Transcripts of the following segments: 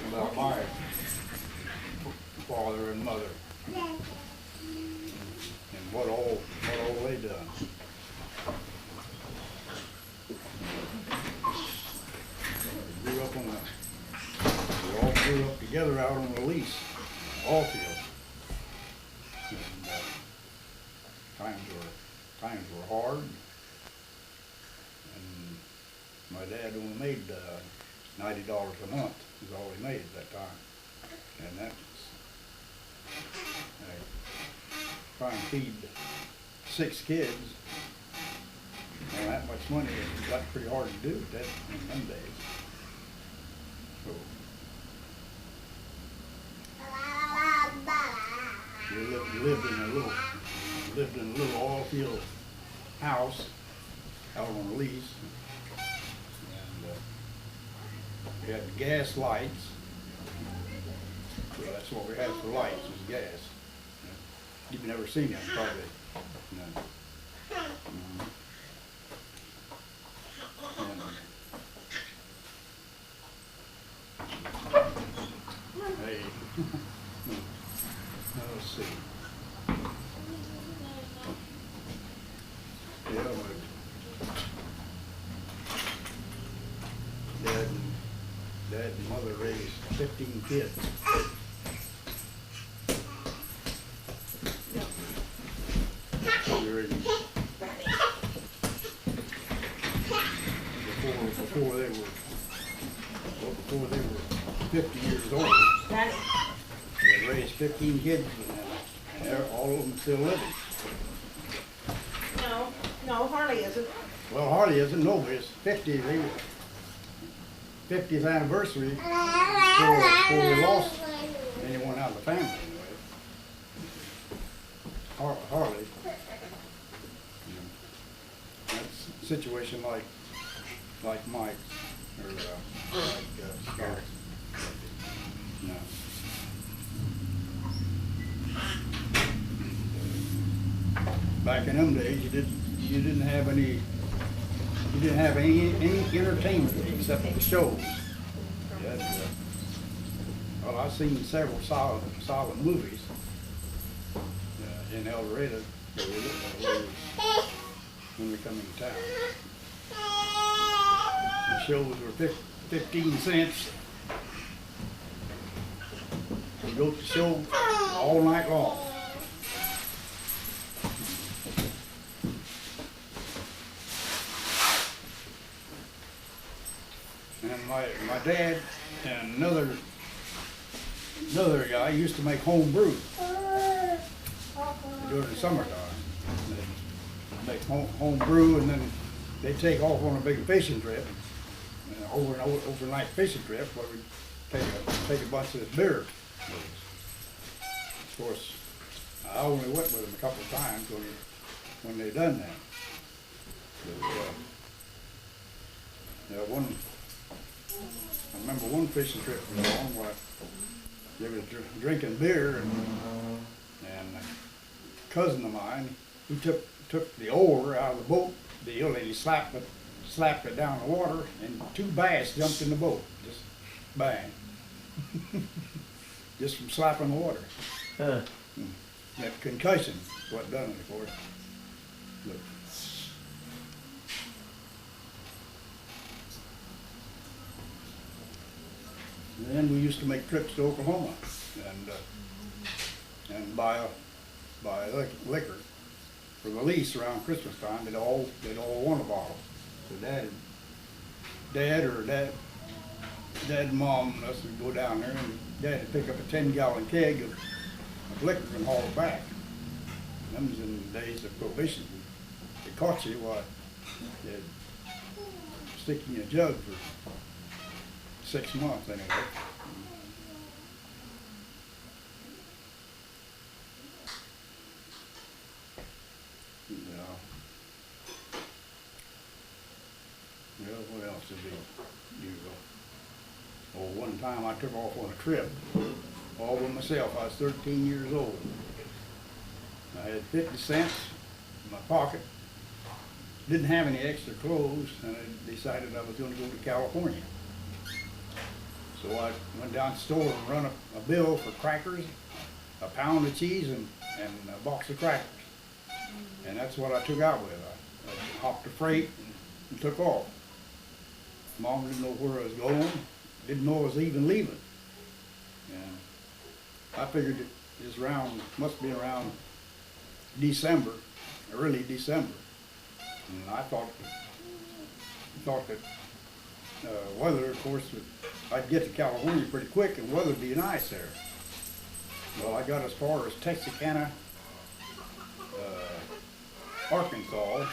about my father and mother and what all they done. We all grew up together out on the lease, all field. And times were hard. And my dad only made $90 a month is all he made at that time. And that's trying to feed 6 kids. Well, that much money, that's pretty hard to do in them days. So we lived in a little oil field house out on a lease, and we had gas lights. So that's what we had for lights, was gas. You've never seen that, probably. No. Hey, let's see. Yeah, Dad and Mother raised 15 kids. Before they were 50 years old, they had raised 15 kids, and all of them still living. No, Harley isn't. Well, Harley isn't. No, but it's 50. They were 50th anniversary before we lost anyone out of the family. Anyway, Harley. That's a situation like Mike or Scott. No. Back in them days, you didn't have any entertainment except the shows. Well, I've seen several solid movies in El Dorado when we come into town. The shows were 15 cents. We go to the show all night long. And my dad and another guy used to make home brew during the summertime. They'd make home brew, and then they'd take off on a big fishing trip, overnight fishing trip, where we'd take a bunch of this beer. Of course, I only went with them a couple of times when they done that. But, I remember one fishing trip we were on where they was drinking beer, and a cousin of mine, he took the oar out of the boat deal, and he slapped it down the water, and 2 bass jumped in the boat. Just bang. Just from slapping the water. Huh. That concussion is what done it, of course. Look. And then we used to make trips to Oklahoma and buy liquor for the lease around Christmas time. They'd all want a bottle. So Dad and Mom and us would go down there, and Dad would pick up a 10-gallon keg of liquor and haul it back. And them was in the days of prohibition. They caught you, they'd stick you in a jug for 6 months anyway. Well, what else did we do? Oh, one time I took off on a trip all by myself. I was 13 years old. I had 50 cents in my pocket. Didn't have any extra clothes, and I decided I was going to go to California. So I went down to the store and run a bill for crackers, a pound of cheese, and a box of crackers. And that's what I took out with. I hopped the freight and took off. Mom didn't know where I was going, didn't know I was even leaving. And I figured it was must be around December, early December. And I thought that weather, of course, I'd get to California pretty quick and weather'd be nice there. Well, I got as far as Texarkana, Arkansas,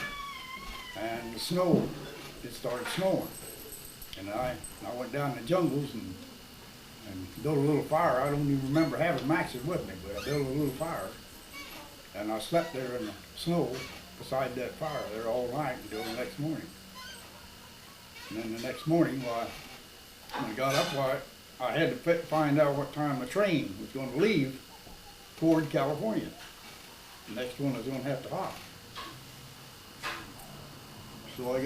and the snow, it started snowing. And I went down the jungles and built a little fire. I don't even remember having matches with me, but I built a little fire. And I slept there in the snow beside that fire there all night until the next morning. And then the next morning, when I got up, I had to find out what time the train was going to leave toward California. The next one I was going to have to hop. So I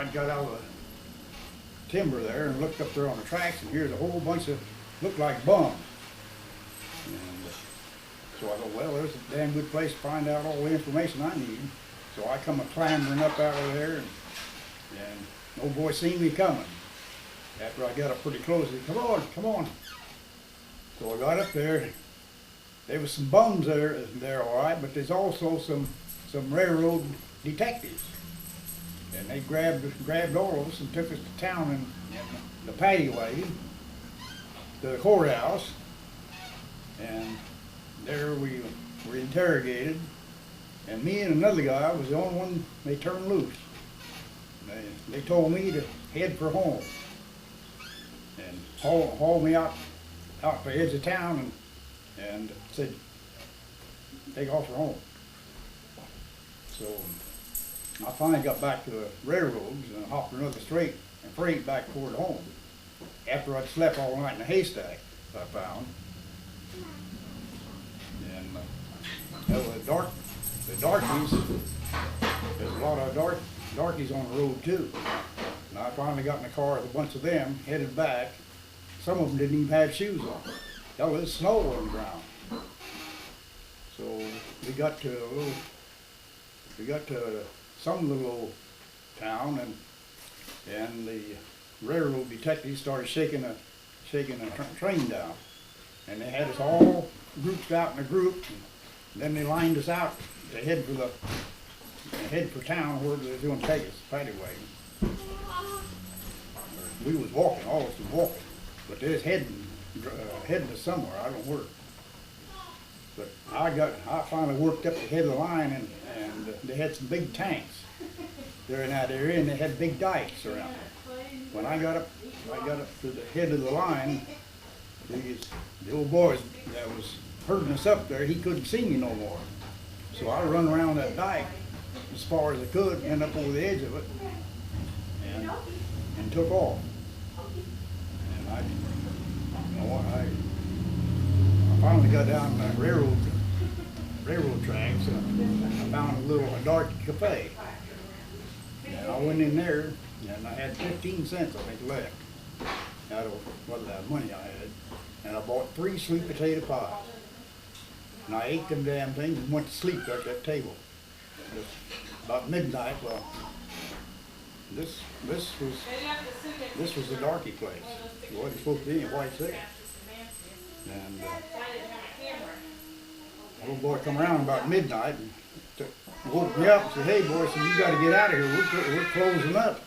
got out of the timber there and looked up there on the tracks, and here's a whole bunch of, looked like bums. And so I thought, well, there's a damn good place to find out all the information I need. So I come clambering up out of there, and no boy seen me coming. After I got up pretty close, he said, come on. So I got up there. There was some bums there all right, but there's also some railroad detectives. And they grabbed all of us and took us to town in the paddy wagon to the courthouse. And there we were interrogated. And me and another guy was the only one they turned loose. They told me to head for home and haul me out the edge of town and said, take off for home. So I finally got back to the railroads and hopped another freight back toward home. After I'd slept all night in a haystack, I found. And the darkies, there's a lot of darkies on the road too. And I finally got in the car with a bunch of them, headed back. Some of them didn't even have shoes on. Hell, there's snow on the ground. So we got to some little old town, and the railroad detectives started shaking a train down, and they had us all grouped out in a group, and then they lined us out to head for town where they were going to take us, paddy wagon. We was walking, all of us was walking, but they was heading to somewhere, I don't know where. But I finally worked up the head of the line, and they had some big tanks there in that area, and they had big dikes around it. When I got up to the head of the line, the old boy that was herding us up there, he couldn't see me no more. So I run around that dike as far as I could, and up over the edge of it, and took off. And I finally got down the railroad tracks, and I found a dark cafe. And I went in there, and I had 15 cents, I think, left out of what that money I had. And I bought 3 sweet potato pies. And I ate them damn things and went to sleep at that table. Just about midnight. Well, this was a darky place. It wasn't supposed to be in White City. And the little boy come around about midnight and woke me up and said, "Hey, boy, so you got to get out of here. We're closing up."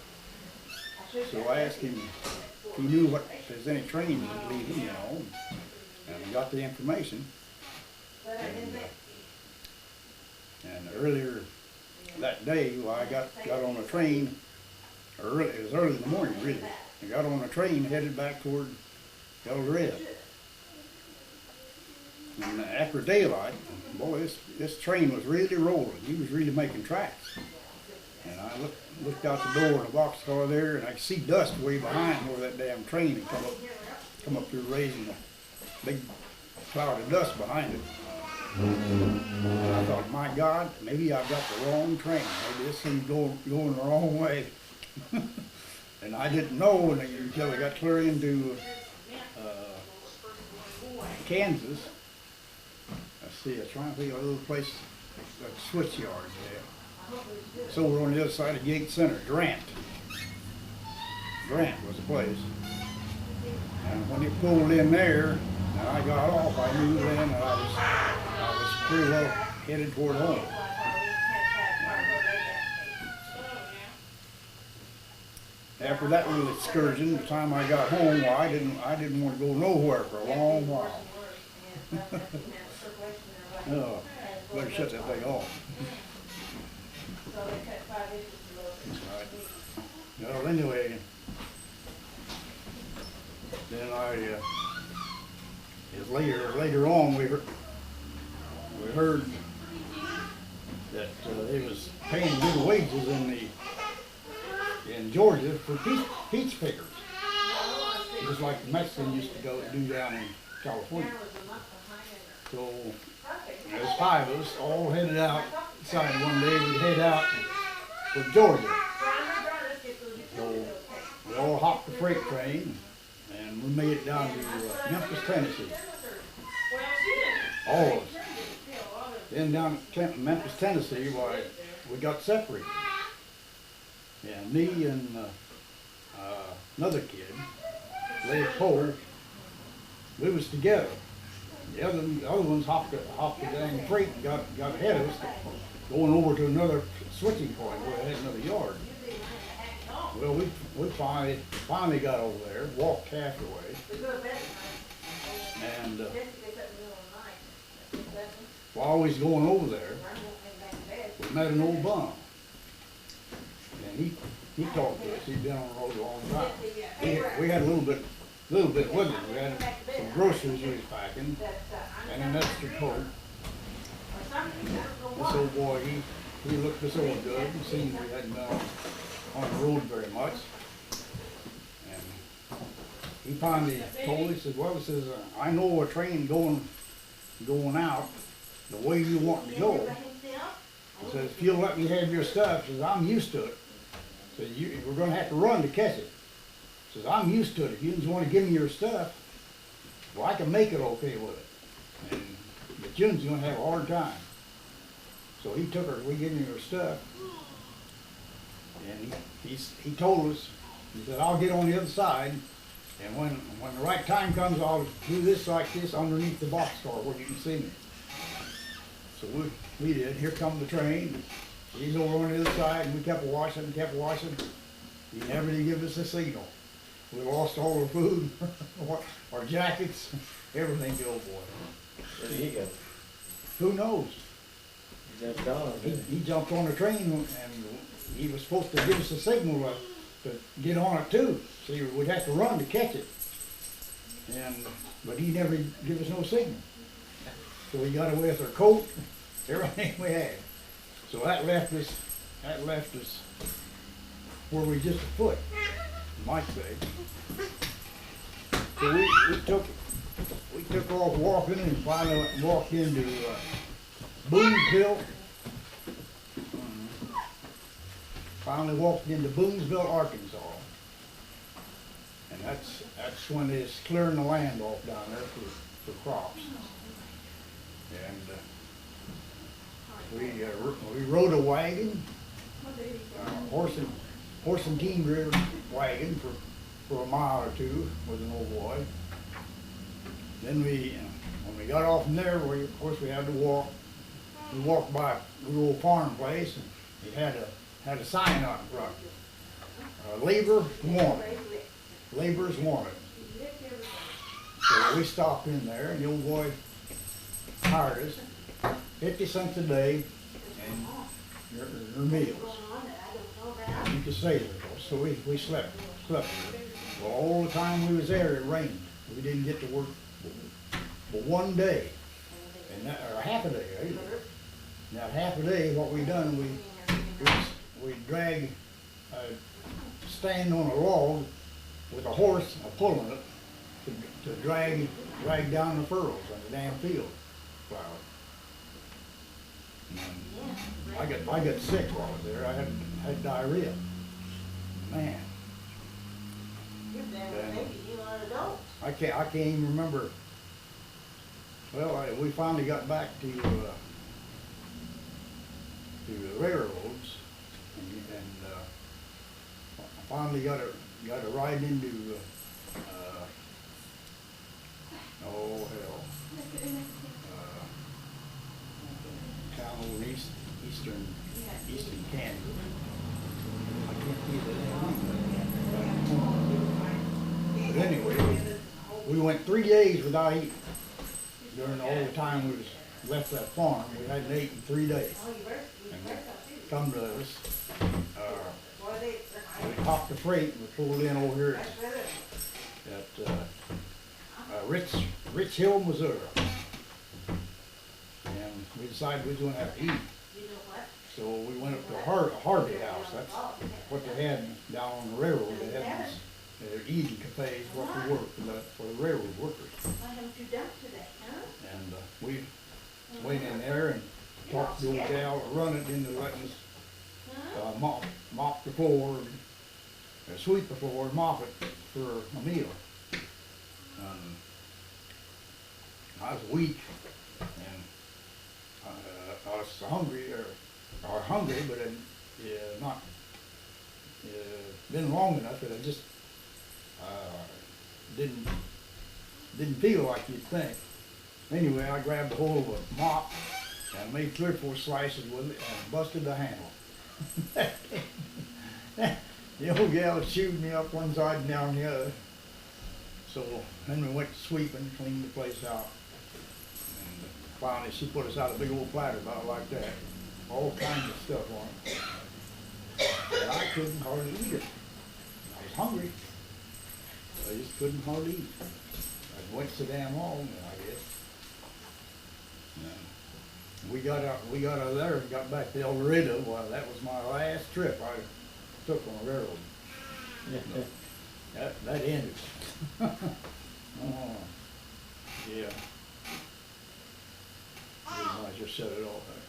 So I asked him if he knew if there's any trains leaving, and I got the information. And earlier that day, I got on a train. It was early in the morning, really. I got on a train headed back toward El Dorado. And after daylight, boy, this train was really rolling. He was really making tracks. And I looked out the door in the boxcar there, and I could see dust way behind where that damn train had come up through, raising a big cloud of dust behind it. And I thought, my God, maybe I got the wrong train. Maybe this thing's going the wrong way. And I didn't know until I got clear into Kansas. Let's see, I was trying to think of a little place, like switch yard there. So we're on the other side of Gate Center, Grant. Grant was the place. And when it pulled in there, and I got off, I knew then that I was pretty well headed toward home. After that little excursion, the time I got home, well, I didn't want to go nowhere for a long while. Oh, better shut that thing off. Well, anyway, then later on we heard that they was paying good wages in Georgia for peach pickers, just like the Mexicans used to go do down in California. So there's 5 of us all headed outside one day. We'd head out for Georgia. So we all hopped the freight train and we made it down to Memphis, Tennessee. All of us. Then down at Memphis, Tennessee, why we got separated. Yeah, me and another kid, Lady Poe, we was together. The other ones hopped the dang freight and got ahead of us, going over to another switching point where they had another yard. Well, we finally got over there, walked half the way, and while we was going over there, we met an old bum. And he talked to us. He'd been on the road a long time. We had a little bit with us. We had some groceries we was packing and an extra coat. This old boy, he looked us over good and seen we hadn't been on the road very much. And he finally told us, he said, well, he says, I know a train going out the way you want to go. He says, if you'll let me have your stuff, he says, I'm used to it. So we're going to have to run to catch it. He says, I'm used to it. If you just want to give me your stuff, well, I can make it okay with it. But June's going to have a hard time. So he took her, we gave him her stuff. And he told us, he said, I'll get on the other side. And when the right time comes, I'll do this like this underneath the boxcar where you can see me. So we did. Here come the train. He's over on the other side, and we kept watching. He never did give us a signal. We lost all our food, our jackets, everything to old boy. Where did he go? Who knows? He jumped on. He jumped on the train, and he was supposed to give us a signal to get on it too. So we'd have to run to catch it. But he never gave us no signal. So we got away with our coat, everything we had. So that left us where we just a foot, you might say. So we took off walking and finally walked into Boonesville. Finally walked into Boonesville, Arkansas. And that's when it's clearing the land off down there for crops. And we rode a wagon, horse and team driven wagon for a mile or two with an old boy. Then when we got off from there, of course we had to walk. We walked by a little old farm place, and it had a sign out in front. Labor wanted. Labor's wanted. So we stopped in there, and the old boy hired us 50 cents a day and your meals. You could stay there. So we slept there. Well, all the time we was there, it rained. We didn't get to work but one day, or half a day, right? Now half a day, what we done, we dragged a stand on a log with a horse pulling it to drag down the furrows on the damn field flower. I got sick while I was there. I had diarrhea. Man, You're better than maybe you are an adult. I can't even remember. Well, we finally got back to the railroads, and I finally got a ride into oh hell, town over eastern Kansas. I can't think of the name. But anyway, we went 3 days without eating. During all the time we was left that farm, we hadn't eaten 3 days. And we come to us, we hopped the freight, we pulled in over here at Rich Hill, Missouri. And we decided we was gonna have to eat. So we went up to Harvey House. That's what they had down on the railroad. They had these eating cafes for the railroad workers. And we went in there and talked to the old gal that run it into letting us mop the floor, sweep the floor, and mop it for a meal. I was weak, and I was hungry, but not been long enough that I just didn't feel like you'd think. Anyway, I grabbed a hold of a mop and made 3 or 4 slices with it and busted the handle. The old gal chewed me up one side and down the other. So then we went sweeping, cleaned the place out. And finally she put us out a big old platter about like that. All kinds of stuff on it. And I couldn't hardly eat it. I was hungry. I just couldn't hardly eat. I went so damn long, I guess. We got out of there and got back to Dorado. Well, that was my last trip I took on a railroad. That ended. Oh, yeah. I just said it all there.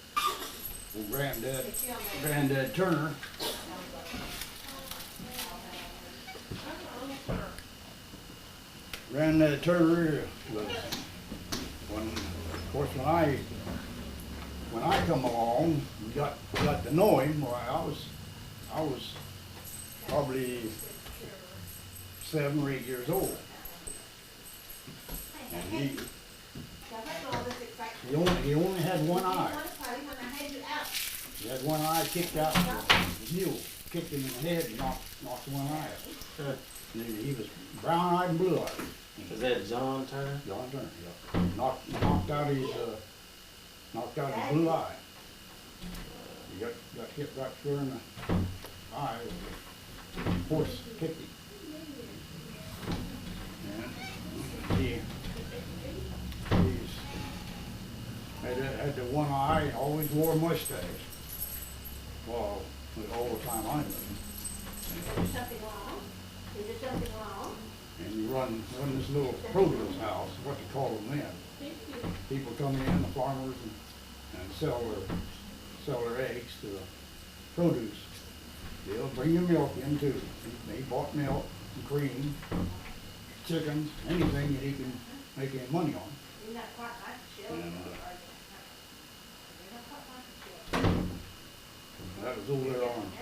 Well, Granddad Turner. Granddad Turner was when I come along, got to know him. Well, I was probably 7 or 8 years old, and he only had one eye. He had one eye kicked out. The mule kicked him in the head and knocked one eye out. He was brown-eyed and blue-eyed. Is that John Turner? John Turner, yeah. Knocked out his blue eye. He got hit right through in the eye. The horse kicked him. And he's had the one eye and always wore a mustache. Well, all the time I knew him. Is there something wrong? And you run this little produce house, what they call them then. People come in, the farmers, and sell their eggs to the produce. They'll bring your milk in too. They bought milk and cream, chickens, anything that he can make any money on. And that was over there on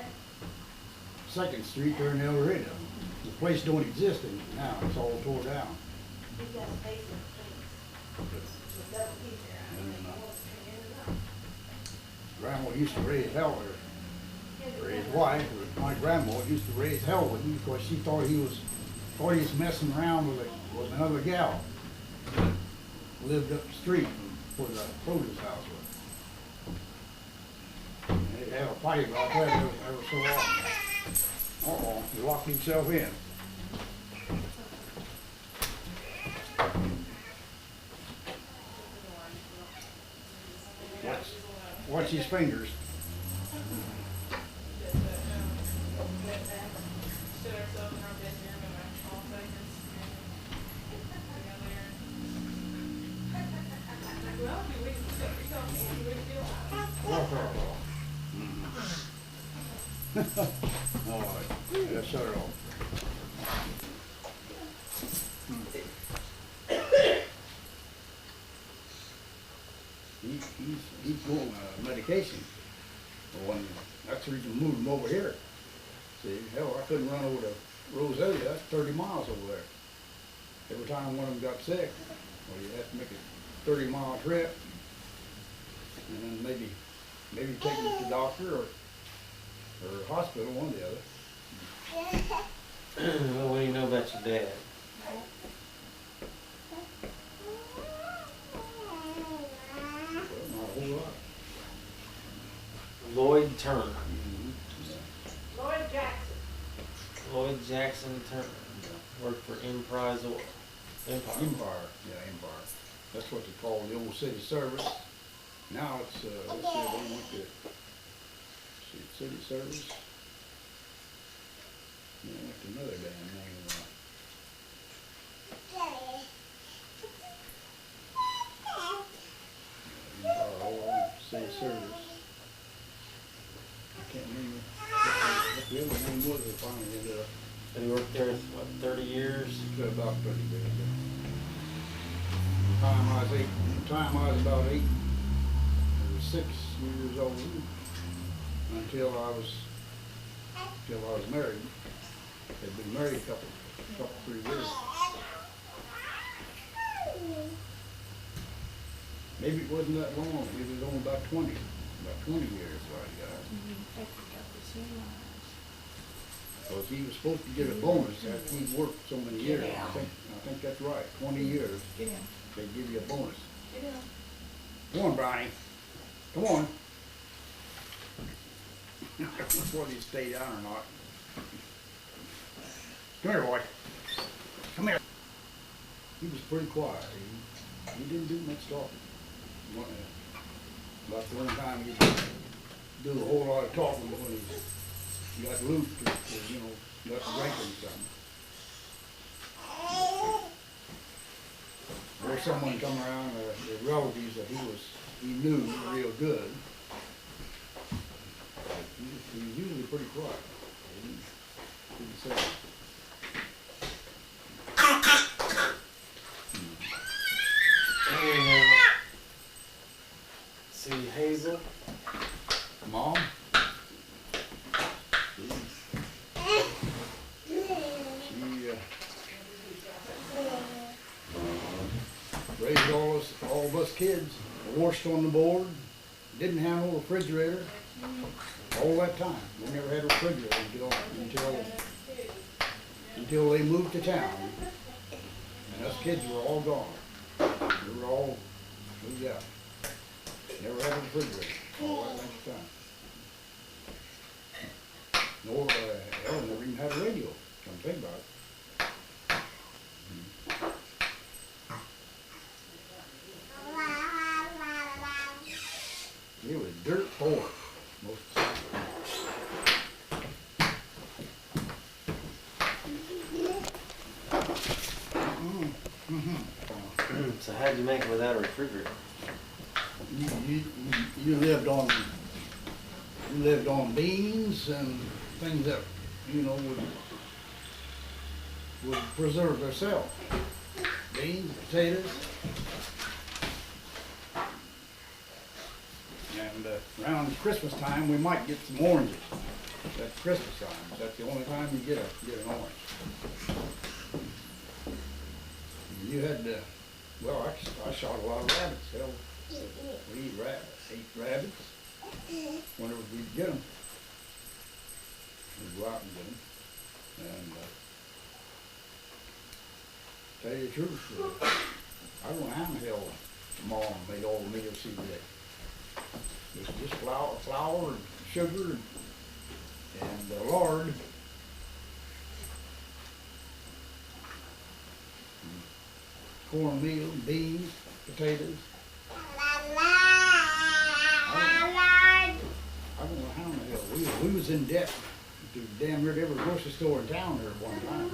2nd Street there in El Dorado. The place don't exist anymore now, it's all tore down. And Grandma used to raise hell with her, or his wife, or my grandma used to raise hell with him because she thought he was messing around with another gal that lived up the street where the produce house was. And they'd have a fight about that every so often. Uh-oh, he locked himself in. Watch his fingers. All right, yeah, shut it off. medication. Well, that's the reason we moved them over here. See, hell, I couldn't run over to Roselia, that's 30 miles over there. Every time one of them got sick, well, you have to make a 30-mile trip, and then maybe take them to the doctor or hospital, one or the other. Well, what do you know about your dad? Well, not a whole lot. Lloyd Turner. Mhm. Lloyd Jackson. Lloyd Jackson Turner. Worked for Emprise Oil. Empire. Empire, yeah, Empire. That's what they call the old city service. Now it's, let's see, they went to, city service. Yeah, went to another damn name. Empire, city service. I can't remember what the other name was, they finally ended up. And he worked there, what, 30 years? To about 30 years ago. Time I was about 8, I was 6 years old until I was married. Had been married a couple 3 years. Maybe it wasn't that long. Maybe it was only about 20 years I got. Because he was supposed to get a bonus after he worked so many years. I think that's right. 20 years, they give you a bonus. Come on, Brownie. Come on. I don't know whether he stayed down or not. Come here, boy. Come here. He was pretty quiet. He didn't do much talking. About the one time he didn't do a whole lot of talking when he got looped or got drinking something. Or someone come around, the relatives that he knew real good. He was usually pretty quiet. He didn't say it. And, see Hazel. Mom? She raised all of us kids, washed on the board, didn't have no refrigerator all that time. We never had a refrigerator until they moved to town. And us kids were all gone. We were all moved out. Never had a refrigerator all that length of time. Nor, hell, never even had a radio. Come think about it. It was dirt poor most of the time. So how'd you make it without a refrigerator? You lived on beans and things that would preserve themselves. Beans, potatoes, and around Christmas time we might get some oranges. That's Christmas time. That's the only time you get an orange. You had well, I shot a lot of rabbits. Hell, we ate rabbits whenever we'd get them. We'd go out and get them. And tell you the truth, I don't know how the hell Mom made all the meals she did. It was just flour and sugar and lard. Cornmeal, beans, potatoes. I don't know how in the hell we was in debt to damn near every grocery store in town there at one time.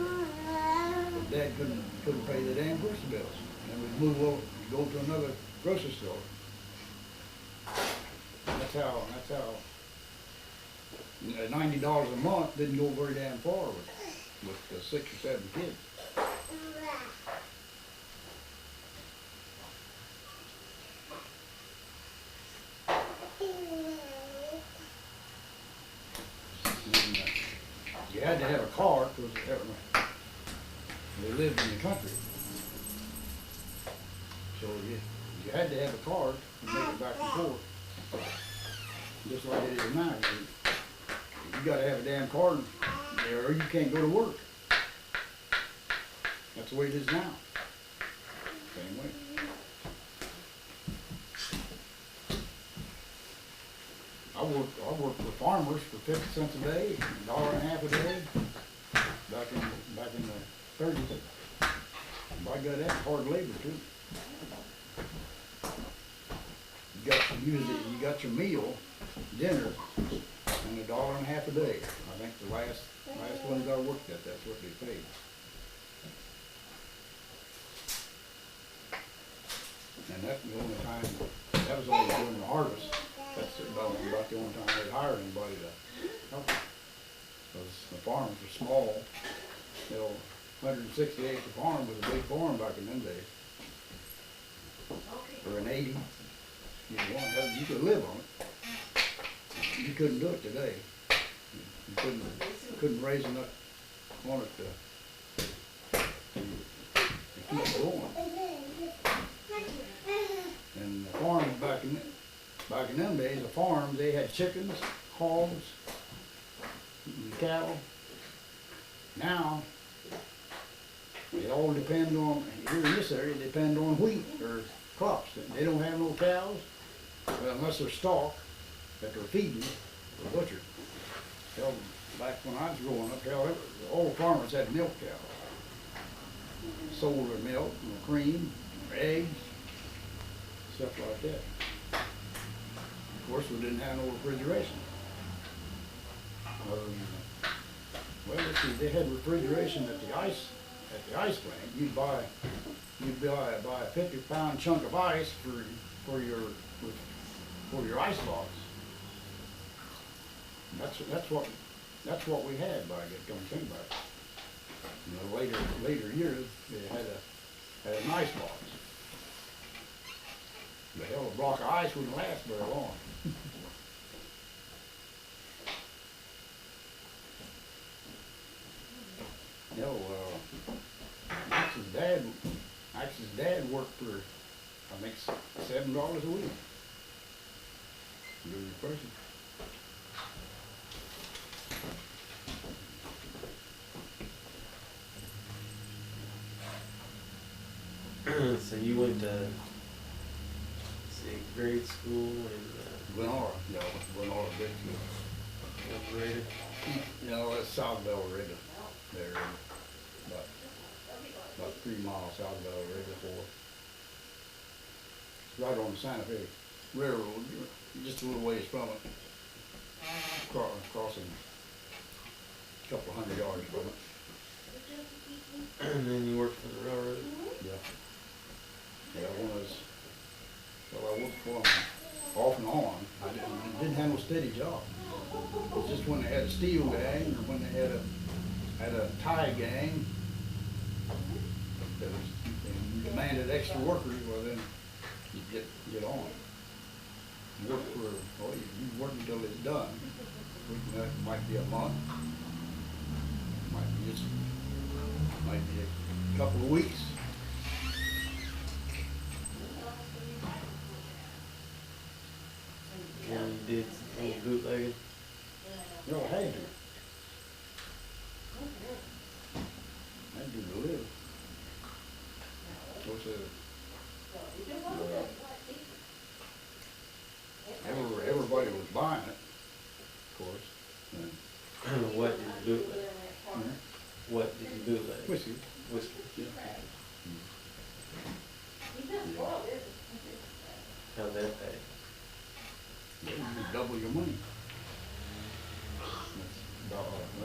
But Dad couldn't pay the damn grocery bills, and we'd move over, go to another grocery store. That's how $90 a month didn't go very damn far with 6 or 7 kids. And, you had to have a car because they lived in the country. So you had to have a car to make it back and forth. Just like it is now. You gotta have a damn car there or you can't go to work. That's the way it is now. Same way. I worked for farmers for 50 cents a day, $1.50 a day, back in the 30s. By God, that's hard labor too. You got your meal, dinner, and $1.50 a day. I think the last ones I worked at, that's what they paid. And that's the only time, that was only during the harvest. That's about the only time they hired anybody to help them. Because the farms were small. 160 acre farm was a big farm back in them days. For an 80, you could live on it. You couldn't do it today. You couldn't raise enough on it to keep going. And the farms back in them days, the farms, they had chickens, hogs, and cattle. Now, it all depends on, here in this area, it depends on wheat or crops. They don't have no cows, unless they're stock that they're feeding or butchered. Hell, back when I was growing up, hell, all the farmers had milk cows. Sold their milk, and their cream, their eggs, stuff like that. Of course, we didn't have no refrigeration. Well, let's see, they had refrigeration at the ice plant. You'd buy a 50-pound chunk of ice for your ice box. And that's what we had back at Come Think About it. Later years they had an ice box. The hell, a block of ice wouldn't last very long. You know, Max's dad worked for, I think, $7 a week. Good person. So you went to grade school in Glenora, Big School. Dorado? You know, that's south of El Dorado. There, about 3 miles south of El Dorado. Right on the Santa Fe Railroad, just a little ways from it. Crossing a couple hundred yards from it. And then you worked for the railroad? Yeah. Yeah, I worked for them off and on. I didn't have no steady job. It was just when they had a steel gang or when they had a tie gang that demanded extra workers, well then you get on. You work you work until it's done. It might be a month. Might be a couple of weeks. And you did any bootlegging? No, I had to. I had to live. Of course, everybody was buying it, of course. And, What did you bootleg? What did you bootleg? whiskey. Whiskey. Yeah. How'd that pay? Yeah, you double your money.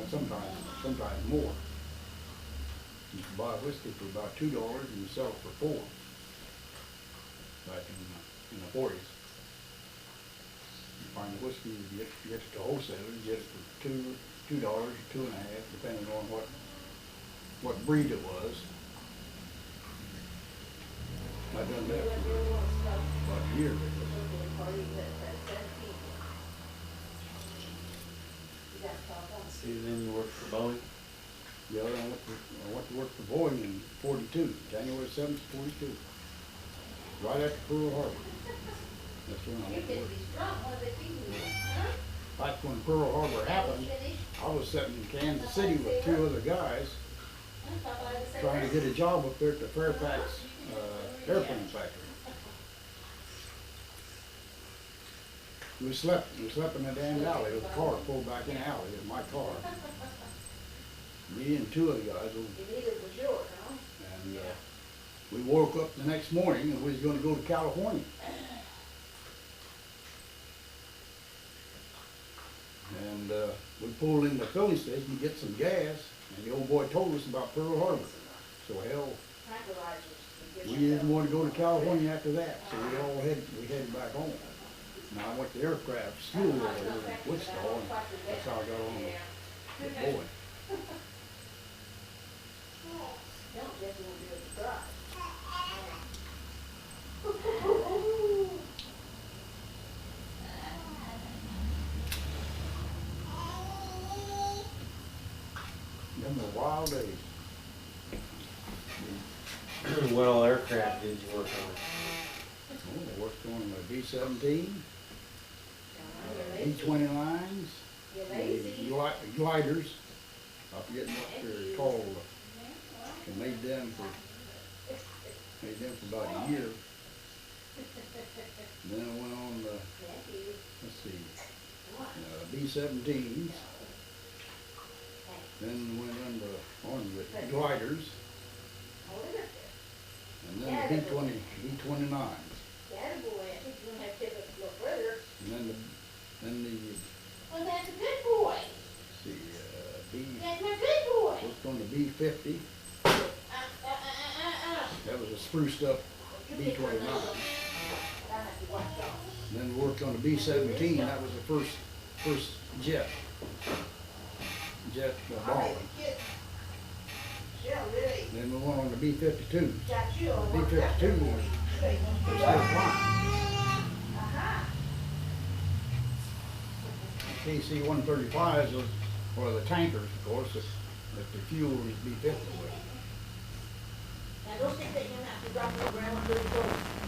Sometimes more. You can buy whiskey for about $2 and you sell it for $4. Back in the 40s. You find the whiskey, you get it to wholesaler, you get it for $2 or $2.50, depending on what breed it was. I've done that for about a year. See, then you worked for Boeing. Yeah, I went to work for Boeing in 42, January 7th, 42. Right after Pearl Harbor. That's when I You went to could work. be strong, what they feed you, huh? Back when Pearl Harbor happened, I was sitting in Kansas City with two other guys trying to get a job up there at the Fairfax airplane factory. We slept in a damn alley with a car pulled back in the alley in my car. Me and two of the guys, You needed for sure, huh? and we woke up the next morning and we was gonna go to California. And we pulled in the filling station to get some gas, and the old boy told us about Pearl Harbor. So hell, Tranquilizers. we didn't want to go to California after that, so we headed back home. Now I went to aircraft school over here in Wichita, and that's how I got on with Boeing. Don't get to be a surprise. Them were wild days. What all aircraft did you work on? Oh, I worked on the B-17, B-29s, the gliders. I forget what they're called. I made them for about a year. Then I went on the, let's see, B-17s. Then went on the gliders. And then the B-29s. And then the, Well, that's a good boy. let's see, That's my good boy. worked on the B-50. That was a spruced up B-29. I have to watch out. And then worked on the B-17, that was the first jet bomber. Yeah, really. Then we went on the B-52. Got you on The one. B-52 was still flying. Uh-huh. KC-135s were the tankers, of course, that the fuel was B-50 with. Now, don't think that you're not to drop on the ground pretty close.